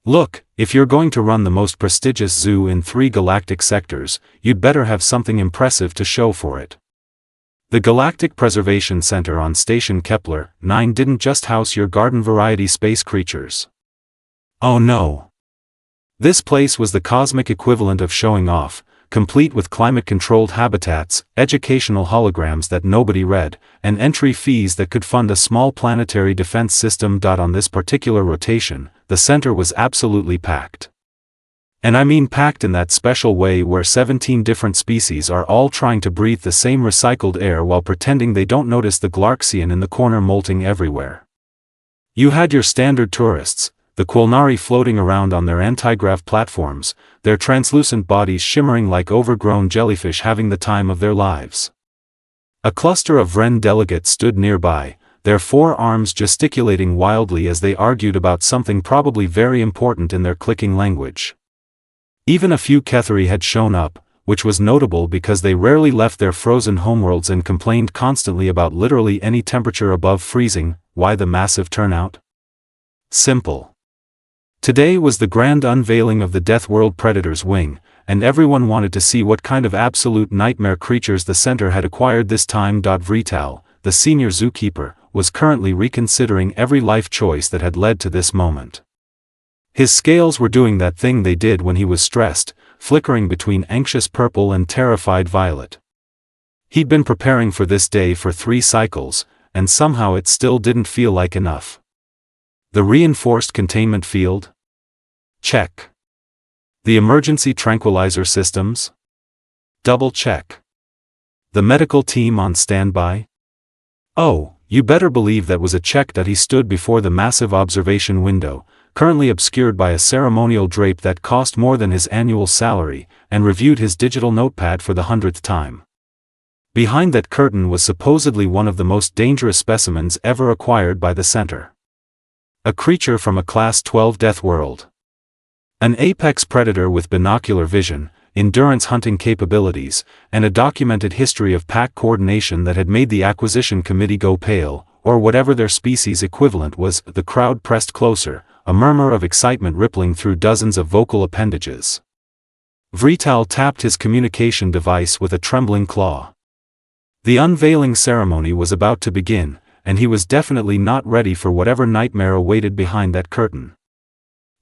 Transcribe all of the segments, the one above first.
Look, if you're going to run the most prestigious zoo in 3 galactic sectors, you'd better have something impressive to show for it. The Galactic Preservation Center on Station Kepler 9 didn't just house your garden-variety space creatures. Oh no. This place was the cosmic equivalent of showing off, complete with climate-controlled habitats, educational holograms that nobody read, and entry fees that could fund a small planetary defense system. On this particular rotation, the center was absolutely packed. And I mean packed in that special way where 17 different species are all trying to breathe the same recycled air while pretending they don't notice the Glarxian in the corner molting everywhere. You had your standard tourists, the Quilnari floating around on their anti-grav platforms, their translucent bodies shimmering like overgrown jellyfish having the time of their lives. A cluster of Vren delegates stood nearby, their 4 arms gesticulating wildly as they argued about something probably very important in their clicking language. Even a few Ketheri had shown up, which was notable because they rarely left their frozen homeworlds and complained constantly about literally any temperature above freezing. Why the massive turnout? Simple. Today was the grand unveiling of the Deathworld Predator's wing, and everyone wanted to see what kind of absolute nightmare creatures the center had acquired this time. Vrital, the senior zookeeper, was currently reconsidering every life choice that had led to this moment. His scales were doing that thing they did when he was stressed, flickering between anxious purple and terrified violet. He'd been preparing for this day for 3 cycles, and somehow it still didn't feel like enough. The reinforced containment field? Check. The emergency tranquilizer systems? Double check. The medical team on standby? Oh, you better believe that was a check. He stood before the massive observation window, currently obscured by a ceremonial drape that cost more than his annual salary, and reviewed his digital notepad for the 100th time. Behind that curtain was supposedly one of the most dangerous specimens ever acquired by the center. A creature from a Class 12 Deathworld. An apex predator with binocular vision, endurance hunting capabilities, and a documented history of pack coordination that had made the acquisition committee go pale, or whatever their species equivalent was. The crowd pressed closer, a murmur of excitement rippling through dozens of vocal appendages. Vrital tapped his communication device with a trembling claw. The unveiling ceremony was about to begin, and he was definitely not ready for whatever nightmare awaited behind that curtain.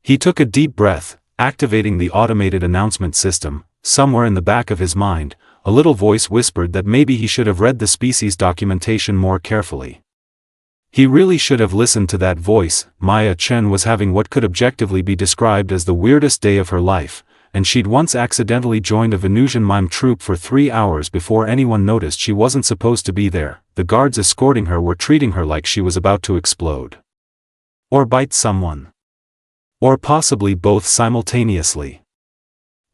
He took a deep breath, activating the automated announcement system. Somewhere in the back of his mind, a little voice whispered that maybe he should have read the species documentation more carefully. He really should have listened to that voice. Maya Chen was having what could objectively be described as the weirdest day of her life, and she'd once accidentally joined a Venusian mime troupe for 3 hours before anyone noticed she wasn't supposed to be there. The guards escorting her were treating her like she was about to explode. Or bite someone. Or possibly both simultaneously.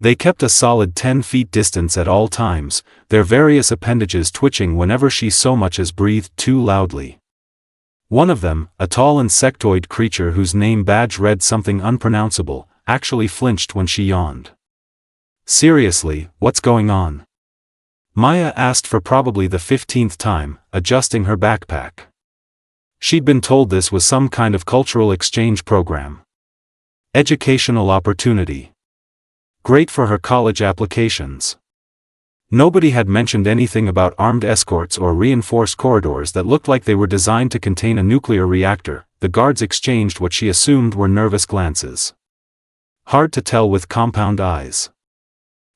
They kept a solid 10 feet distance at all times, their various appendages twitching whenever she so much as breathed too loudly. One of them, a tall insectoid creature whose name badge read something unpronounceable, actually flinched when she yawned. Seriously, what's going on? Maya asked for probably the 15th time, adjusting her backpack. She'd been told this was some kind of cultural exchange program. Educational opportunity. Great for her college applications. Nobody had mentioned anything about armed escorts or reinforced corridors that looked like they were designed to contain a nuclear reactor. The guards exchanged what she assumed were nervous glances. Hard to tell with compound eyes.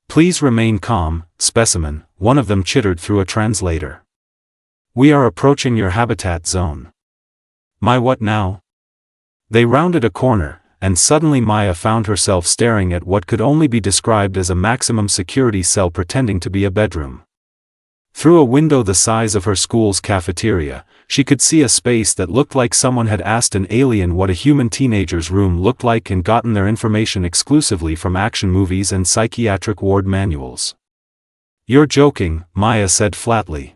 Please remain calm, specimen, one of them chittered through a translator. We are approaching your habitat zone. My what now? They rounded a corner, and suddenly Maya found herself staring at what could only be described as a maximum security cell pretending to be a bedroom. Through a window the size of her school's cafeteria, she could see a space that looked like someone had asked an alien what a human teenager's room looked like and gotten their information exclusively from action movies and psychiatric ward manuals. You're joking, Maya said flatly.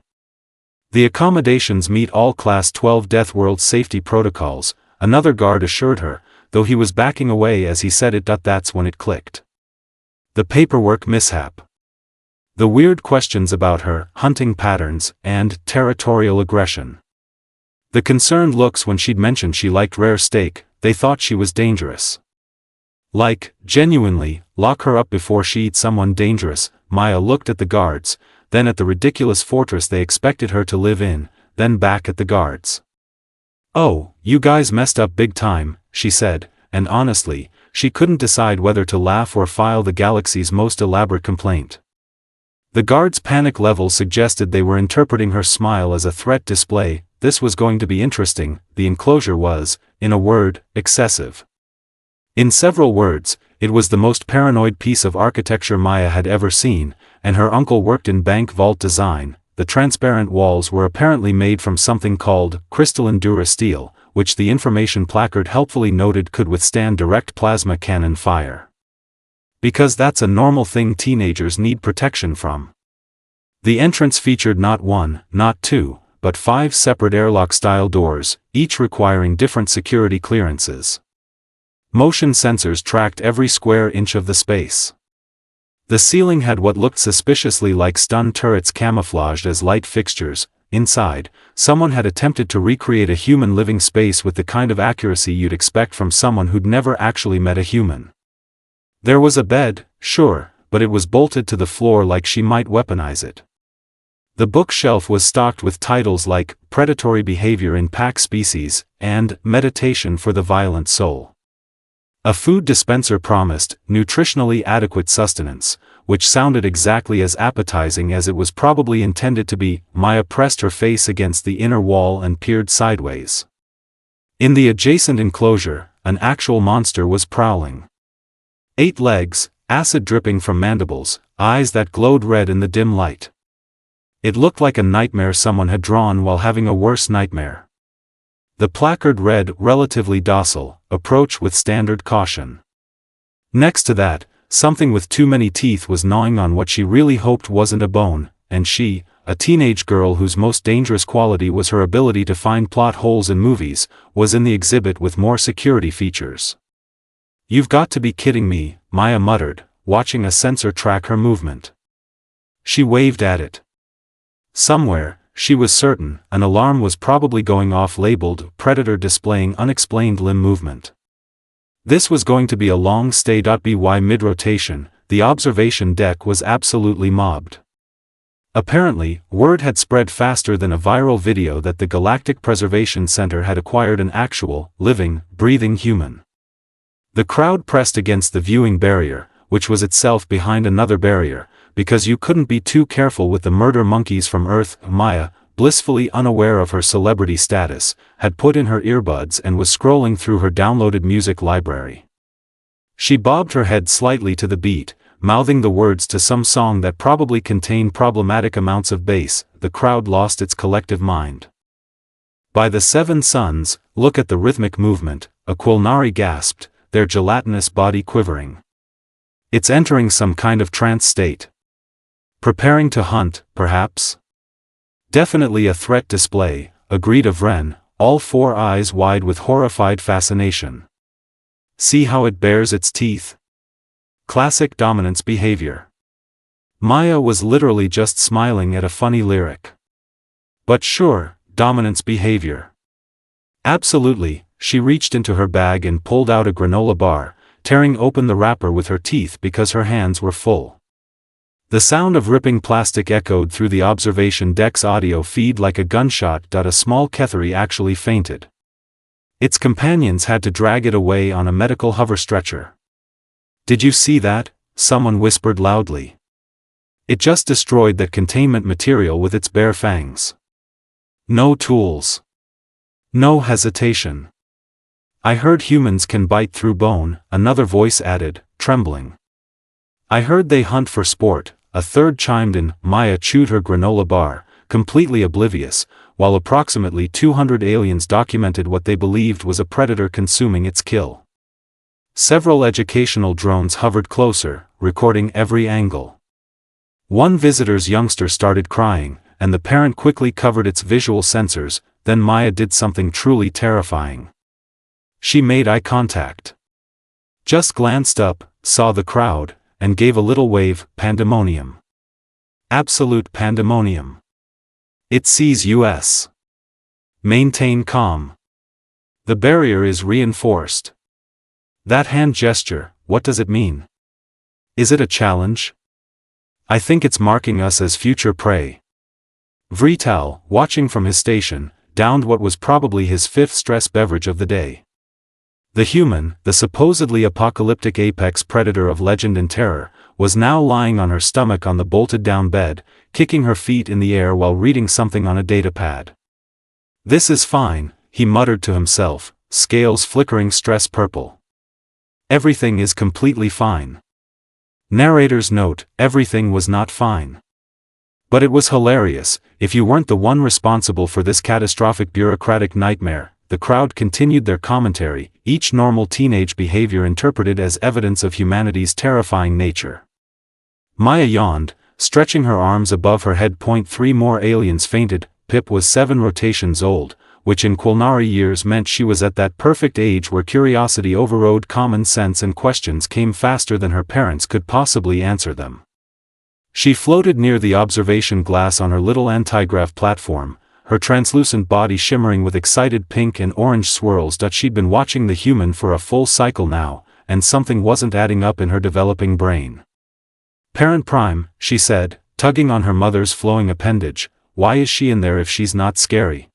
The accommodations meet all Class 12 Deathworld safety protocols, another guard assured her, though he was backing away as he said it. That's when it clicked. The paperwork mishap. The weird questions about her hunting patterns and territorial aggression. The concerned looks when she'd mentioned she liked rare steak. They thought she was dangerous. Like, genuinely, lock her up before she eats someone dangerous. Maya looked at the guards, then at the ridiculous fortress they expected her to live in, then back at the guards. "Oh, you guys messed up big time," she said, and honestly, she couldn't decide whether to laugh or file the galaxy's most elaborate complaint. The guards' panic level suggested they were interpreting her smile as a threat display. This was going to be interesting. The enclosure was, in a word, excessive. In several words, it was the most paranoid piece of architecture Maya had ever seen, and her uncle worked in bank vault design. The transparent walls were apparently made from something called crystalline durasteel, which the information placard helpfully noted could withstand direct plasma cannon fire. Because that's a normal thing teenagers need protection from. The entrance featured not one, not two, but 5 separate airlock-style doors, each requiring different security clearances. Motion sensors tracked every square inch of the space. The ceiling had what looked suspiciously like stun turrets camouflaged as light fixtures. Inside, someone had attempted to recreate a human living space with the kind of accuracy you'd expect from someone who'd never actually met a human. There was a bed, sure, but it was bolted to the floor like she might weaponize it. The bookshelf was stocked with titles like Predatory Behavior in Pack Species and Meditation for the Violent Soul. A food dispenser promised nutritionally adequate sustenance, which sounded exactly as appetizing as it was probably intended to be. Maya pressed her face against the inner wall and peered sideways. In the adjacent enclosure, an actual monster was prowling. 8 legs, acid dripping from mandibles, eyes that glowed red in the dim light. It looked like a nightmare someone had drawn while having a worse nightmare. The placard read, "Relatively docile, approach with standard caution." Next to that, something with too many teeth was gnawing on what she really hoped wasn't a bone, and she, a teenage girl whose most dangerous quality was her ability to find plot holes in movies, was in the exhibit with more security features. "You've got to be kidding me," Maya muttered, watching a sensor track her movement. She waved at it. Somewhere, she was certain, an alarm was probably going off labeled Predator displaying unexplained limb movement. This was going to be a long stay. By mid-rotation, the observation deck was absolutely mobbed. Apparently, word had spread faster than a viral video that the Galactic Preservation Center had acquired an actual, living, breathing human. The crowd pressed against the viewing barrier, which was itself behind another barrier, because you couldn't be too careful with the murder monkeys from Earth. Maya, blissfully unaware of her celebrity status, had put in her earbuds and was scrolling through her downloaded music library. She bobbed her head slightly to the beat, mouthing the words to some song that probably contained problematic amounts of bass. The crowd lost its collective mind. "By the 7 suns, look at the rhythmic movement," a Quilnari gasped, their gelatinous body quivering. "It's entering some kind of trance state. Preparing to hunt, perhaps?" "Definitely a threat display," agreed Avren, all 4 eyes wide with horrified fascination. "See how it bares its teeth? Classic dominance behavior." Maya was literally just smiling at a funny lyric. But sure, dominance behavior. Absolutely. She reached into her bag and pulled out a granola bar, tearing open the wrapper with her teeth because her hands were full. The sound of ripping plastic echoed through the observation deck's audio feed like a gunshot. A small Ketheri actually fainted. Its companions had to drag it away on a medical hover stretcher. "Did you see that?" someone whispered loudly. "It just destroyed that containment material with its bare fangs. No tools. No hesitation. I heard humans can bite through bone," another voice added, trembling. "I heard they hunt for sport," a third chimed in. Maya chewed her granola bar, completely oblivious, while approximately 200 aliens documented what they believed was a predator consuming its kill. Several educational drones hovered closer, recording every angle. One visitor's youngster started crying, and the parent quickly covered its visual sensors. Then Maya did something truly terrifying. She made eye contact. Just glanced up, saw the crowd, and gave a little wave. Pandemonium. Absolute pandemonium. It sees us. Maintain calm. The barrier is reinforced. That hand gesture, what does it mean? Is it a challenge? I think it's marking us as future prey. Vrital, watching from his station, downed what was probably his fifth stress beverage of the day. The human, the supposedly apocalyptic apex predator of legend and terror, was now lying on her stomach on the bolted-down bed, kicking her feet in the air while reading something on a datapad. "This is fine," he muttered to himself, scales flickering stress purple. "Everything is completely fine." Narrator's note: everything was not fine. But it was hilarious. If you weren't the one responsible for this catastrophic bureaucratic nightmare, the crowd continued their commentary, each normal teenage behavior interpreted as evidence of humanity's terrifying nature. Maya yawned, stretching her arms above her head. 3 more aliens fainted. Pip was 7 rotations old, which in Quilnari years meant she was at that perfect age where curiosity overrode common sense and questions came faster than her parents could possibly answer them. She floated near the observation glass on her little anti-grav platform, her translucent body shimmering with excited pink and orange swirls. She'd been watching the human for a full cycle now, and something wasn't adding up in her developing brain. "Parent Prime," she said, tugging on her mother's flowing appendage, "why is she in there if she's not scary?"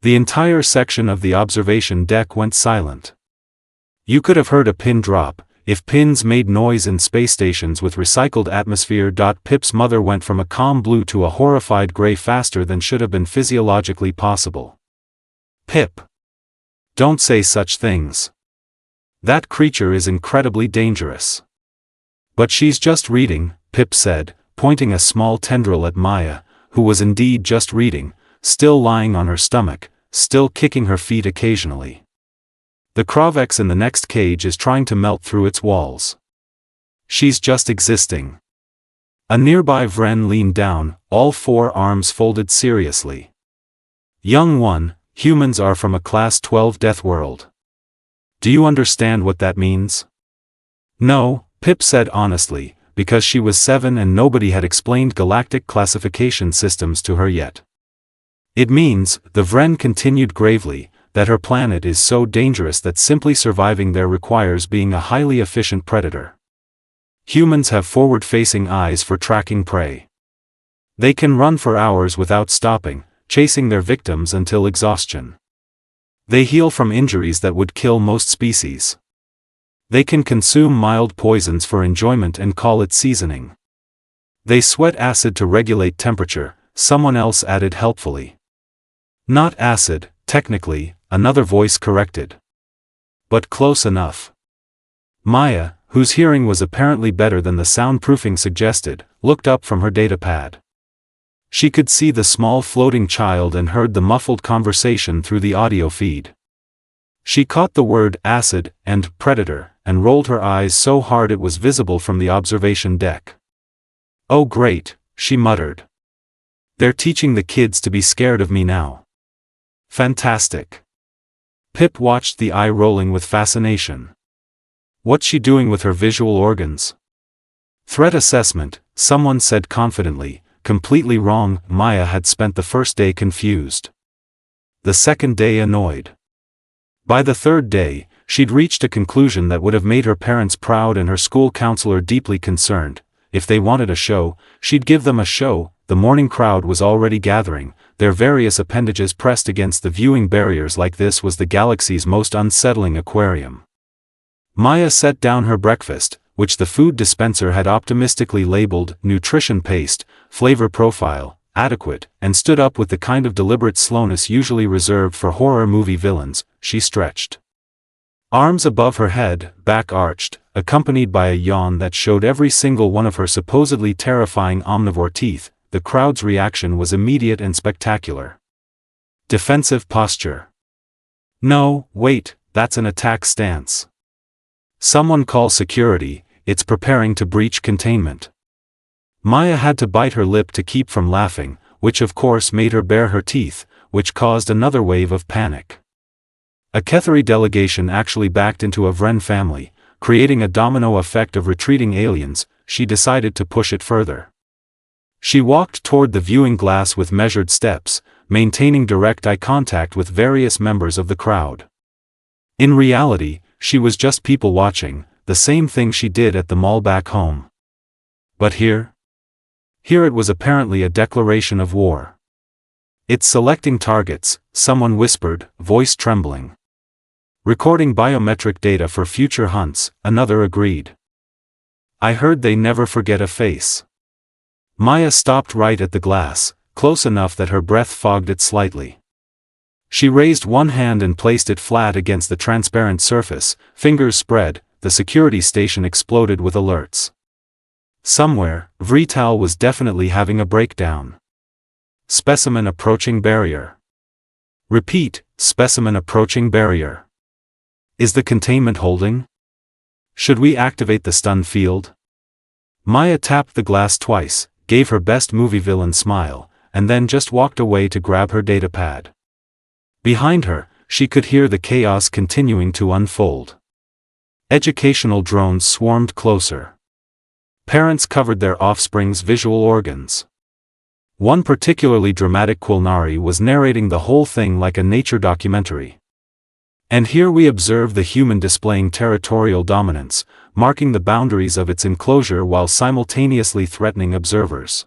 The entire section of the observation deck went silent. You could have heard a pin drop, if pins made noise in space stations with recycled atmosphere. Pip's mother went from a calm blue to a horrified gray faster than should have been physiologically possible. "Pip! Don't say such things. That creature is incredibly dangerous." "But she's just reading," Pip said, pointing a small tendril at Maya, who was indeed just reading, still lying on her stomach, still kicking her feet occasionally. "The Kravex in the next cage is trying to melt through its walls. She's just existing." A nearby Vren leaned down, all 4 arms folded seriously. "Young one, humans are from a Class 12 Deathworld. Do you understand what that means?" "No," Pip said honestly, because she was 7 and nobody had explained galactic classification systems to her yet. "It means," the Vren continued gravely, "that her planet is so dangerous that simply surviving there requires being a highly efficient predator. Humans have forward-facing eyes for tracking prey. They can run for hours without stopping, chasing their victims until exhaustion. They heal from injuries that would kill most species. They can consume mild poisons for enjoyment and call it seasoning. They sweat acid to regulate temperature," someone else added helpfully. "Not acid, technically," another voice corrected. "But close enough." Maya, whose hearing was apparently better than the soundproofing suggested, looked up from her datapad. She could see the small floating child and heard the muffled conversation through the audio feed. She caught the word acid and predator, and rolled her eyes so hard it was visible from the observation deck. "Oh great," she muttered. "They're teaching the kids to be scared of me now. Fantastic." Pip watched the eye rolling with fascination. "What's she doing with her visual organs?" "Threat assessment," someone said confidently, completely wrong. Maya had spent the first day confused. The second day annoyed. By the third day, she'd reached a conclusion that would have made her parents proud and her school counselor deeply concerned. If they wanted a show, she'd give them a show. The morning crowd was already gathering, their various appendages pressed against the viewing barriers like this was the galaxy's most unsettling aquarium. Maya set down her breakfast, which the food dispenser had optimistically labeled nutrition paste, flavor profile, adequate, and stood up with the kind of deliberate slowness usually reserved for horror movie villains. She stretched. Arms above her head, back arched, accompanied by a yawn that showed every single one of her supposedly terrifying omnivore teeth. The crowd's reaction was immediate and spectacular. Defensive posture. "No, wait, that's an attack stance. Someone call security, it's preparing to breach containment." Maya had to bite her lip to keep from laughing, which of course made her bare her teeth, which caused another wave of panic. A Kethari delegation actually backed into a Vren family, creating a domino effect of retreating aliens. She decided to push it further. She walked toward the viewing glass with measured steps, maintaining direct eye contact with various members of the crowd. In reality, she was just people watching, the same thing she did at the mall back home. But here it was apparently a declaration of war. "It's selecting targets," someone whispered, voice trembling. "Recording biometric data for future hunts," another agreed. "I heard they never forget a face." Maya stopped right at the glass, close enough that her breath fogged it slightly. She raised one hand and placed it flat against the transparent surface, fingers spread. The security station exploded with alerts. Somewhere, Vrital was definitely having a breakdown. Specimen approaching barrier. Repeat, specimen approaching barrier. Is the containment holding? Should we activate the stun field? Maya tapped the glass twice, gave her best movie villain smile, and then just walked away to grab her datapad. Behind her, she could hear the chaos continuing to unfold. Educational drones swarmed closer. Parents covered their offspring's visual organs. One particularly dramatic Quilnari was narrating the whole thing like a nature documentary. And here we observe the human displaying territorial dominance, marking the boundaries of its enclosure while simultaneously threatening observers.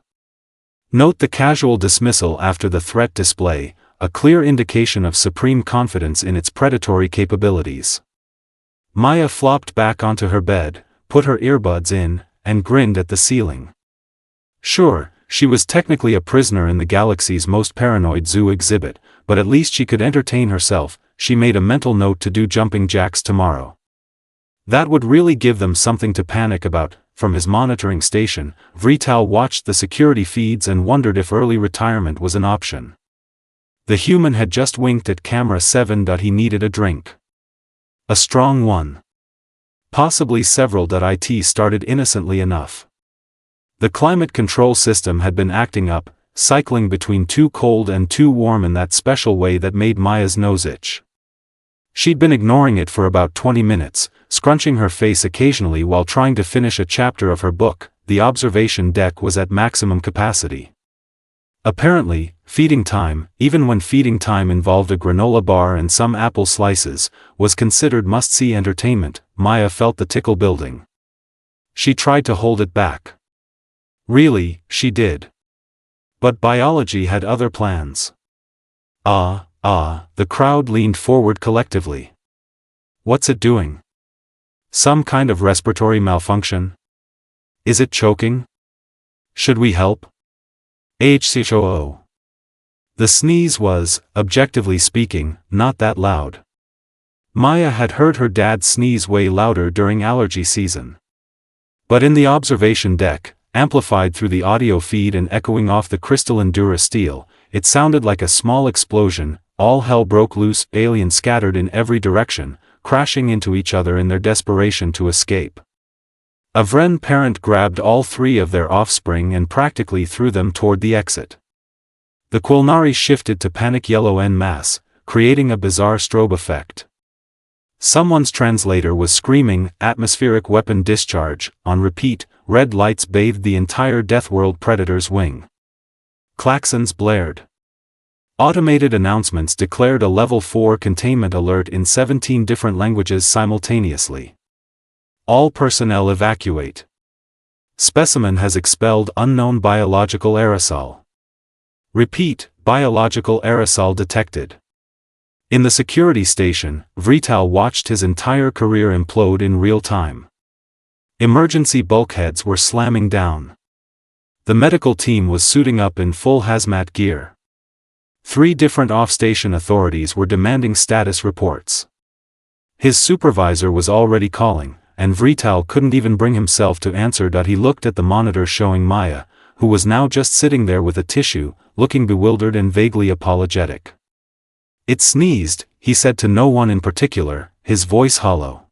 Note the casual dismissal after the threat display, a clear indication of supreme confidence in its predatory capabilities. Maya flopped back onto her bed, put her earbuds in, and grinned at the ceiling. Sure, she was technically a prisoner in the galaxy's most paranoid zoo exhibit, but at least she could entertain herself. She made a mental note to do jumping jacks tomorrow. That would really give them something to panic about. From his monitoring station, Vrital watched the security feeds and wondered if early retirement was an option. The human had just winked at camera 7. He needed a drink. A strong one. Possibly several. It started innocently enough. The climate control system had been acting up, cycling between too cold and too warm in that special way that made Maya's nose itch. She'd been ignoring it for about 20 minutes, scrunching her face occasionally while trying to finish a chapter of her book. The observation deck was at maximum capacity. Apparently, feeding time, even when feeding time involved a granola bar and some apple slices, was considered must-see entertainment. Maya felt the tickle building. She tried to hold it back. Really, she did. But biology had other plans. The crowd leaned forward collectively. What's it doing? Some kind of respiratory malfunction? Is it choking? Should we help? HFY. The sneeze was, objectively speaking, not that loud. Maya had heard her dad sneeze way louder during allergy season. But in the observation deck, amplified through the audio feed and echoing off the crystalline Dura steel, it sounded like a small explosion. All hell broke loose. Aliens scattered in every direction, crashing into each other in their desperation to escape. A Vren parent grabbed all 3 of their offspring and practically threw them toward the exit. The Quilnari shifted to panic yellow en masse, creating a bizarre strobe effect. Someone's translator was screaming, "Atmospheric weapon discharge," on repeat. Red lights bathed the entire Deathworld Predator's wing. Klaxons blared. Automated announcements declared a Level 4 containment alert in 17 different languages simultaneously. All personnel evacuate. Specimen has expelled unknown biological aerosol. Repeat, biological aerosol detected. In the security station, Vrital watched his entire career implode in real time. Emergency bulkheads were slamming down. The medical team was suiting up in full hazmat gear. 3 different off-station authorities were demanding status reports. His supervisor was already calling, and Vrital couldn't even bring himself to answer. He looked at the monitor showing Maya, who was now just sitting there with a tissue, looking bewildered and vaguely apologetic. "It sneezed," he said to no one in particular, his voice hollow.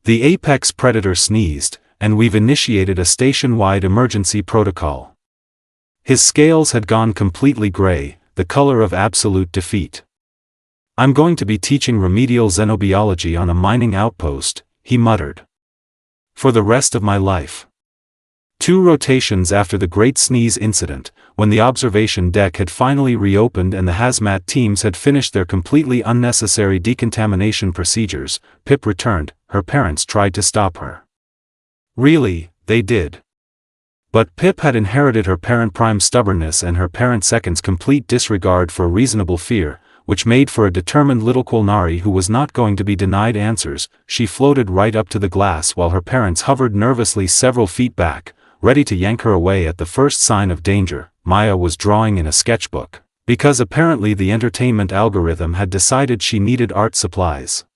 "The apex predator sneezed, and we've initiated a station-wide emergency protocol." His scales had gone completely gray, the color of absolute defeat. "I'm going to be teaching remedial xenobiology on a mining outpost," he muttered. "For the rest of my life." 2 rotations after the Great Sneeze incident, when the observation deck had finally reopened and the hazmat teams had finished their completely unnecessary decontamination procedures, Pip returned. Her parents tried to stop her. Really, they did. But Pip had inherited her parent Prime's stubbornness and her parent Second's complete disregard for reasonable fear, which made for a determined little Quilnari who was not going to be denied answers. She floated right up to the glass while her parents hovered nervously several feet back, ready to yank her away at the first sign of danger. Maya was drawing in a sketchbook, because apparently the entertainment algorithm had decided she needed art supplies.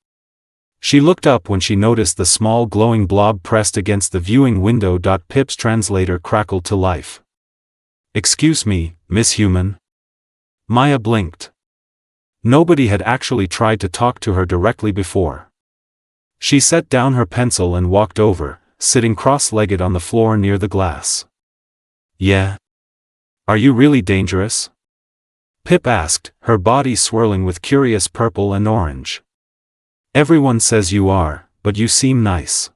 She looked up when she noticed the small glowing blob pressed against the viewing window. Pip's translator crackled to life. "Excuse me, Miss Human?" Maya blinked. Nobody had actually tried to talk to her directly before. She set down her pencil and walked over, sitting cross-legged on the floor near the glass. "Yeah? Are you really dangerous?" Pip asked, her body swirling with curious purple and orange. "Everyone says you are, but you seem nice."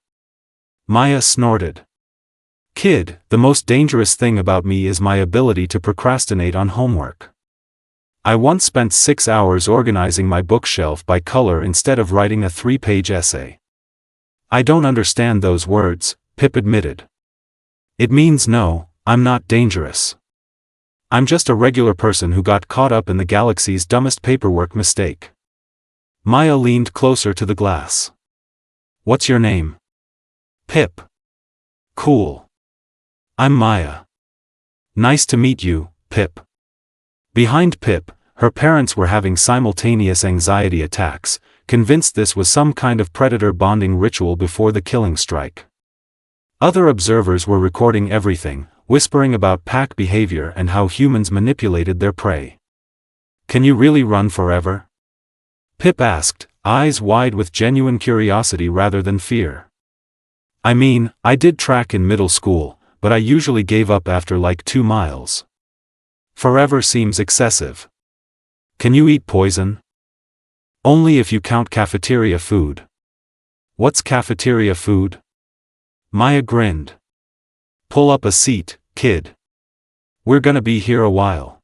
Maya snorted. "Kid, the most dangerous thing about me is my ability to procrastinate on homework. I once spent 6 hours organizing my bookshelf by color instead of writing a 3-page essay." "I don't understand those words," Pip admitted. "It means no, I'm not dangerous. I'm just a regular person who got caught up in the galaxy's dumbest paperwork mistake." Maya leaned closer to the glass. "What's your name?" "Pip." "Cool. I'm Maya." "Nice to meet you, Pip." Behind Pip, her parents were having simultaneous anxiety attacks, convinced this was some kind of predator bonding ritual before the killing strike. Other observers were recording everything, whispering about pack behavior and how humans manipulated their prey. "Can you really run forever?" Pip asked, eyes wide with genuine curiosity rather than fear. "I mean, I did track in middle school, but I usually gave up after like 2 miles. Forever seems excessive." "Can you eat poison?" "Only if you count cafeteria food." "What's cafeteria food?" Maya grinned. "Pull up a seat, kid. We're gonna be here a while."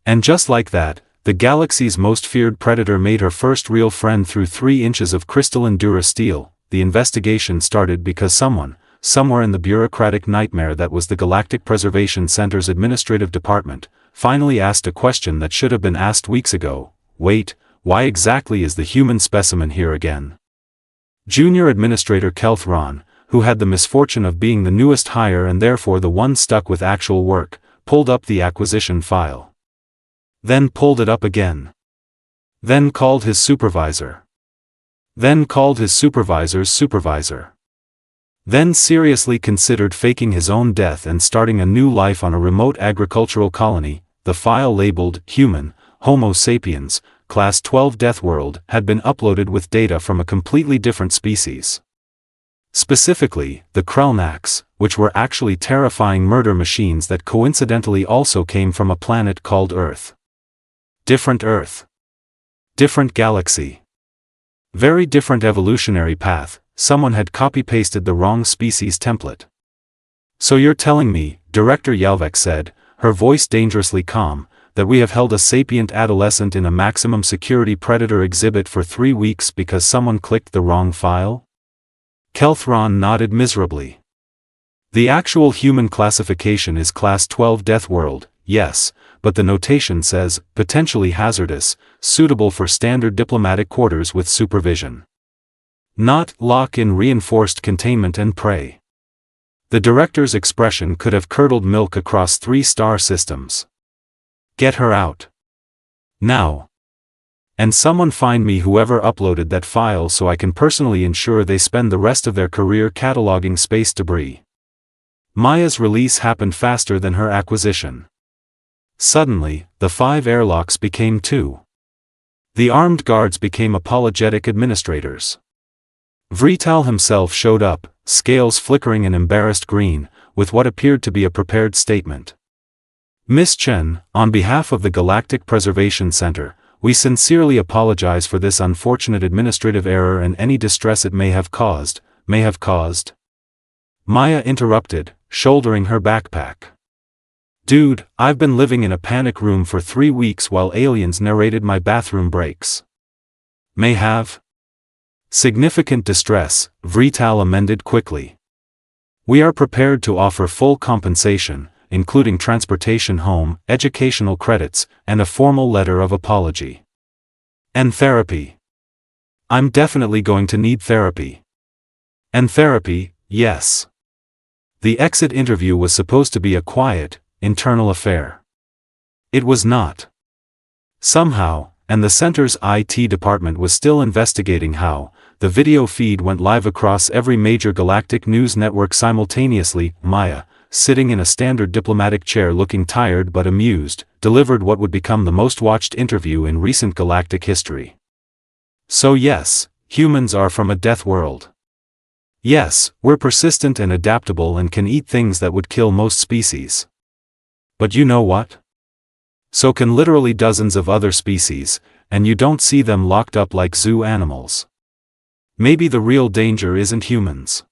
And just like that, the galaxy's most feared predator made her first real friend through 3 inches of crystalline durasteel. The investigation started because someone, somewhere in the bureaucratic nightmare that was the Galactic Preservation Center's administrative department, finally asked a question that should have been asked weeks ago. Wait, why exactly is the human specimen here again? Junior Administrator Kelthron, who had the misfortune of being the newest hire and therefore the one stuck with actual work, pulled up the acquisition file. Then pulled it up again. Then called his supervisor. Then called his supervisor's supervisor. Then seriously considered faking his own death and starting a new life on a remote agricultural colony. The file labeled Human, Homo sapiens, Class 12 Deathworld had been uploaded with data from a completely different species. Specifically, the Krelnaks, which were actually terrifying murder machines that coincidentally also came from a planet called Earth. Different Earth. Different galaxy. Very different evolutionary path. Someone had copy-pasted the wrong species template. "So you're telling me," Director Yalvek said, her voice dangerously calm, "that we have held a sapient adolescent in a maximum security predator exhibit for 3 weeks because someone clicked the wrong file?" Kelthron nodded miserably. "The actual human classification is Class 12 Deathworld, yes, but the notation says, potentially hazardous, suitable for standard diplomatic quarters with supervision. Not lock-in reinforced containment and prey." The director's expression could have curdled milk across 3 star systems. "Get her out. Now. And someone find me whoever uploaded that file so I can personally ensure they spend the rest of their career cataloging space debris." Maya's release happened faster than her acquisition. Suddenly, the 5 airlocks became 2. The armed guards became apologetic administrators. Vrital himself showed up, scales flickering an embarrassed green, with what appeared to be a prepared statement. "Miss Chen, on behalf of the Galactic Preservation Center, we sincerely apologize for this unfortunate administrative error and any distress it may have caused. Maya interrupted, shouldering her backpack. "Dude, I've been living in a panic room for 3 weeks while aliens narrated my bathroom breaks." "May have significant distress," Vrital amended quickly. "We are prepared to offer full compensation, including transportation home, educational credits, and a formal letter of apology. And therapy. I'm definitely going to need therapy." "And therapy, yes." The exit interview was supposed to be a quiet, internal affair. It was not. Somehow, and the center's IT department was still investigating how, the video feed went live across every major galactic news network simultaneously. Maya, sitting in a standard diplomatic chair looking tired but amused, delivered what would become the most watched interview in recent galactic history. "So yes, humans are from a death world. Yes, we're persistent and adaptable and can eat things that would kill most species. But you know what? So can literally dozens of other species, and you don't see them locked up like zoo animals. Maybe the real danger isn't humans.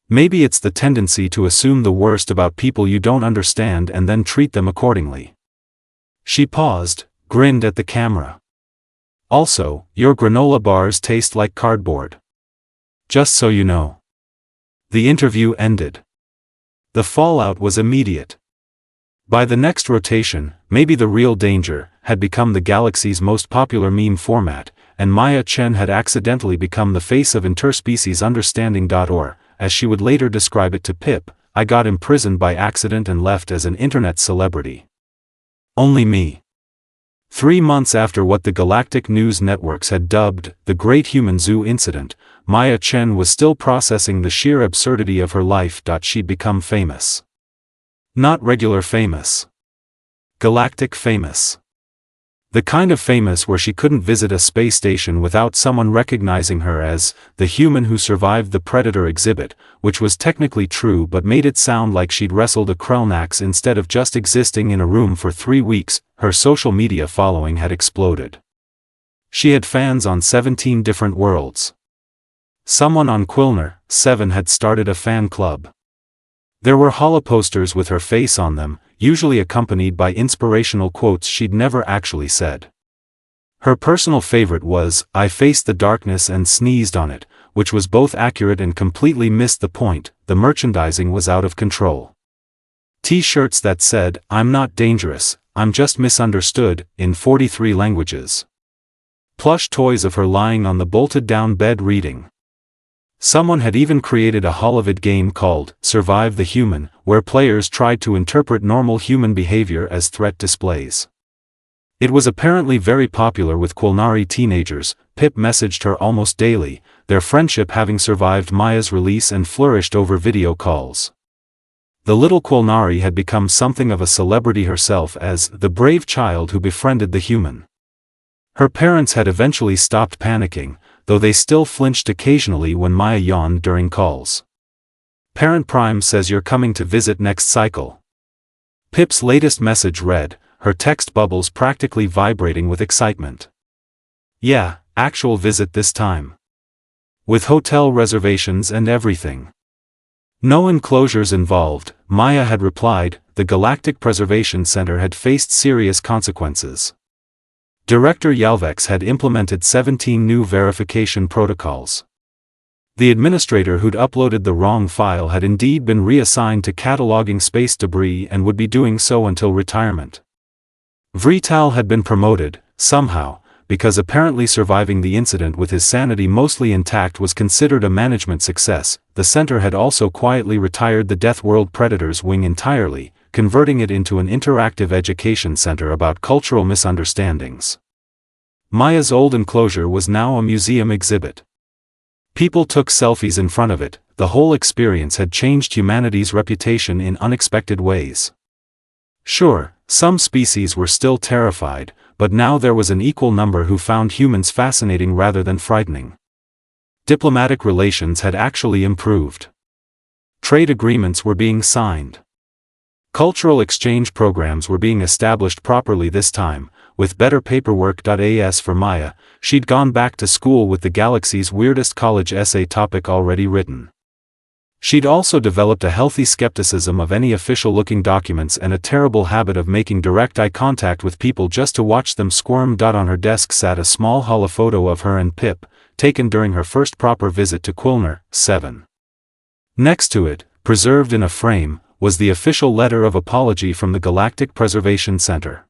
Maybe it's the tendency to assume the worst about people you don't understand and then treat them accordingly." She paused, grinned at the camera. "Also, your granola bars taste like cardboard. Just so you know." The interview ended. The fallout was immediate. By the next rotation, maybe the real danger had become the galaxy's most popular meme format, and Maya Chen had accidentally become the face of interspecies understanding. Or, as she would later describe it to Pip, "I got imprisoned by accident and left as an internet celebrity. Only me." 3 months after what the galactic news networks had dubbed the Great Human Zoo Incident, Maya Chen was still processing the sheer absurdity of her life. She'd become famous. Not regular famous. Galactic famous. The kind of famous where she couldn't visit a space station without someone recognizing her as the human who survived the Predator exhibit, which was technically true but made it sound like she'd wrestled a Krellnax instead of just existing in a room for 3 weeks. Her social media following had exploded. She had fans on 17 different worlds. Someone on Quilner 7 had started a fan club. There were holoposters with her face on them, usually accompanied by inspirational quotes she'd never actually said. Her personal favorite was, "I faced the darkness and sneezed on it," which was both accurate and completely missed the point. The merchandising was out of control. T-shirts that said, "I'm not dangerous, I'm just misunderstood," in 43 languages. Plush toys of her lying on the bolted-down bed reading. Someone had even created a Holovid game called Survive the Human, where players tried to interpret normal human behavior as threat displays. It was apparently very popular with Quilnari teenagers. Pip messaged her almost daily, their friendship having survived Maya's release and flourished over video calls. The little Quilnari had become something of a celebrity herself as the brave child who befriended the human. Her parents had eventually stopped panicking, though they still flinched occasionally when Maya yawned during calls. "Parent Prime says you're coming to visit next cycle." Pip's latest message read, her text bubbles practically vibrating with excitement. "Yeah, actual visit this time. With hotel reservations and everything. No enclosures involved," Maya had replied. The Galactic Preservation Center had faced serious consequences. Director Yalvex had implemented 17 new verification protocols. The administrator who'd uploaded the wrong file had indeed been reassigned to cataloging space debris and would be doing so until retirement. Vrital had been promoted, somehow, because apparently surviving the incident with his sanity mostly intact was considered a management success. The center had also quietly retired the Deathworld Predators wing entirely, converting it into an interactive education center about cultural misunderstandings. Maya's old enclosure was now a museum exhibit. People took selfies in front of it. The whole experience had changed humanity's reputation in unexpected ways. Sure, some species were still terrified, but now there was an equal number who found humans fascinating rather than frightening. Diplomatic relations had actually improved. Trade agreements were being signed. Cultural exchange programs were being established properly this time, with better paperwork. As for Maya, she'd gone back to school with the galaxy's weirdest college essay topic already written. She'd also developed a healthy skepticism of any official-looking documents and a terrible habit of making direct eye contact with people just to watch them squirm. On her desk sat a small holophoto of her and Pip, taken during her first proper visit to Quilner, 7. Next to it, preserved in a frame, was the official letter of apology from the Galactic Preservation Center.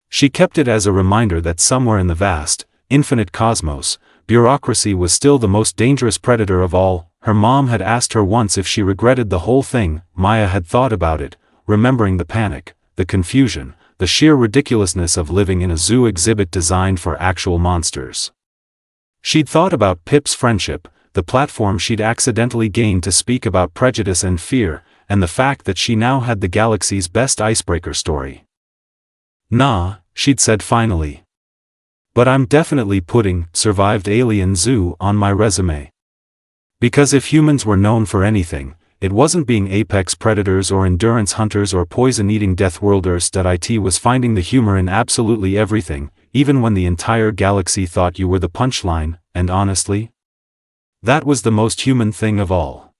She kept it as a reminder that somewhere in the vast, infinite cosmos, bureaucracy was still the most dangerous predator of all. Her mom had asked her once if she regretted the whole thing. Maya had thought about it, remembering the panic, the confusion, the sheer ridiculousness of living in a zoo exhibit designed for actual monsters. She'd thought about Pip's friendship, the platform she'd accidentally gained to speak about prejudice and fear, and the fact that she now had the galaxy's best icebreaker story. "Nah," she'd said finally. "But I'm definitely putting survived alien zoo on my resume. Because if humans were known for anything, it wasn't being apex predators or endurance hunters or poison-eating Deathworlders. It was finding the humor in absolutely everything, even when the entire galaxy thought you were the punchline, and honestly, that was the most human thing of all."